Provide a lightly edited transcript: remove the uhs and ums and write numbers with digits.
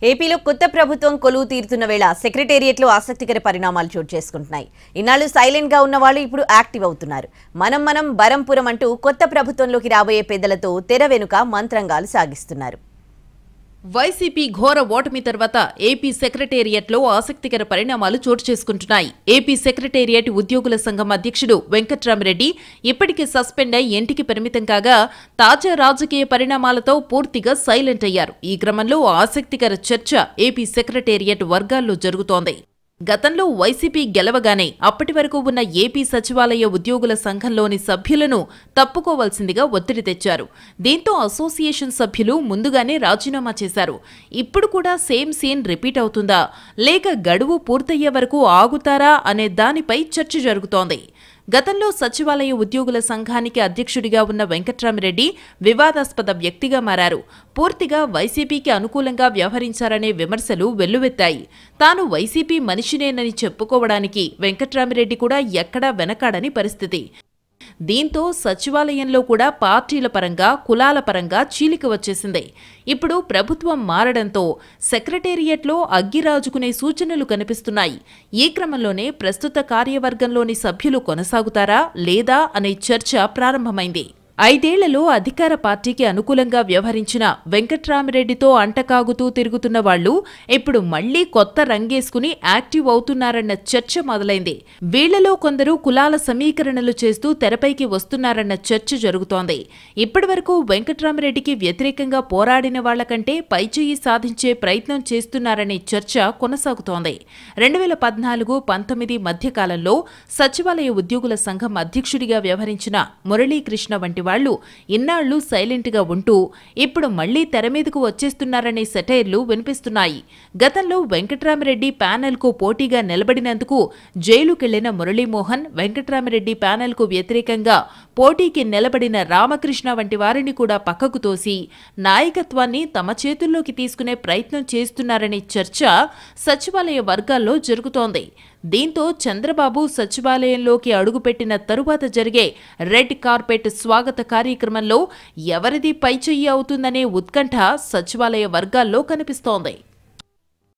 ఏపీలో కొత్త ప్రభుత్వం కొలువు తీరుతున్న వేళ సెక్రటేరియట్లో ఆసక్తికర పరిణామాలు చోటు చేసుకుంటున్నాయి. ఇన్నాళ్లు సైలెంట్ గా ఉన్న వాళ్ళు ఇప్పుడు యాక్టివ్ అవుతున్నారు. మనం బరంపురం అంటూ కొత్త ప్రభుత్వంలోకి రాబోయే పెద్దలతో తెర వెనుక మంత్రంగాలు సాగిస్తున్నారు. వైసీపీ ఘోర ఓటమి తర్వాత ఏపీ సెక్రటేరియట్లో ఆసక్తికర పరిణామాలు చోటు చేసుకుంటున్నాయి. ఏపీ సెక్రటేరియట్ ఉద్యోగుల సంఘం అధ్యక్షుడు వెంకట్రామిరెడ్డి ఇప్పటికే సస్పెండ్ అయి ఇంటికి పరిమితం కాగా తాజా రాజకీయ పరిణామాలతో పూర్తిగా సైలెంట్ అయ్యారు. ఈ క్రమంలో ఆసక్తికర చర్చ ఏపీ సెక్రటేరియట్ వర్గాల్లో జరుగుతోంది. గతంలో వైసీపీ గెలవగానే అప్పటి వరకు ఉన్న ఏపీ సచివాలయ ఉద్యోగుల సంఘంలోని సభ్యులను తప్పుకోవాల్సిందిగా ఒత్తిడి తెచ్చారు. దీంతో అసోసియేషన్ సభ్యులు ముందుగానే రాజీనామా చేశారు. ఇప్పుడు కూడా సేమ్ సీన్ రిపీట్ అవుతుందా, లేక గడువు పూర్తయ్యే వరకు ఆగుతారా అనే దానిపై చర్చ జరుగుతోంది. గతంలో సచివాలయ ఉద్యోగుల సంఘానికి అధ్యక్షుడిగా ఉన్న వెంకట్రామిరెడ్డి వివాదాస్పద వ్యక్తిగా మారారు. పూర్తిగా వైసీపీకి అనుకూలంగా వ్యవహరించారనే విమర్శలు వెల్లువెత్తాయి. తాను వైసీపీ మనిషినేనని చెప్పుకోవడానికి వెంకట్రామిరెడ్డి కూడా ఎక్కడా వెనకాడని పరిస్థితి. దీంతో సచివాలయంలో కూడా పార్టీల పరంగా, కులాల పరంగా చీలిక వచ్చేసింది. ఇప్పుడు ప్రభుత్వం మారడంతో సెక్రటేరియట్లో అగ్గిరాజుకునే సూచనలు కనిపిస్తున్నాయి. ఈ క్రమంలోనే ప్రస్తుత కార్యవర్గంలోని సభ్యులు కొనసాగుతారా లేదా అనే చర్చ ప్రారంభమైంది. 5 ఏళ్లలో అధికార పార్టీకి అనుకూలంగా వ్యవహరించిన వెంకట్రామిరెడ్డితో అంటకాగుతూ తిరుగుతున్న వాళ్లు ఇప్పుడు మళ్లీ కొత్త రంగేసుకుని యాక్టివ్ అవుతున్నారన్న చర్చ మొదలైంది. వీళ్లలో కొందరు కులాల సమీకరణలు చేస్తూ తెరపైకి వస్తున్నారన్న చర్చ జరుగుతోంది. ఇప్పటివరకు వెంకట్రామిరెడ్డికి వ్యతిరేకంగా పోరాడిన వాళ్లకంటే పైచేయి సాధించే ప్రయత్నం చేస్తున్నారనే చర్చ కొనసాగుతోంది. 2014-19 మధ్యకాలంలో సచివాలయ ఉద్యోగుల సంఘం అధ్యక్షుడిగా వ్యవహరించిన మురళీకృష్ణ వంటి వాళ్లు ఇన్నాళ్లు సైలెంట్ గా ఉంటూ ఇప్పుడు మళ్లీ తెరమీదకు వచ్చేస్తున్నారనే సెటైర్లు వినిపిస్తున్నాయి. గతంలో వెంకట్రామిరెడ్డి ప్యానెల్ కు పోటీగా నిలబడినందుకు జైలుకెళ్లిన మురళీమోహన్, వెంకట్రామిరెడ్డి ప్యానెల్ కు వ్యతిరేకంగా పోటీకి నిలబడిన రామకృష్ణ వంటి వారిని కూడా పక్కకు తోసి నాయకత్వాన్ని తమ చేతుల్లోకి తీసుకునే ప్రయత్నం చేస్తున్నారనే చర్చ సచివాలయ వర్గాల్లో జరుగుతోంది. దీంతో చంద్రబాబు సచివాలయంలోకి అడుగుపెట్టిన తరువాత జరిగే రెడ్ కార్పెట్ స్వాగత కార్యక్రమంలో ఎవరిది పైచెయ్యి అవుతుందనే ఉత్కంఠ సచివాలయ వర్గాల్లో కనిపిస్తోంది.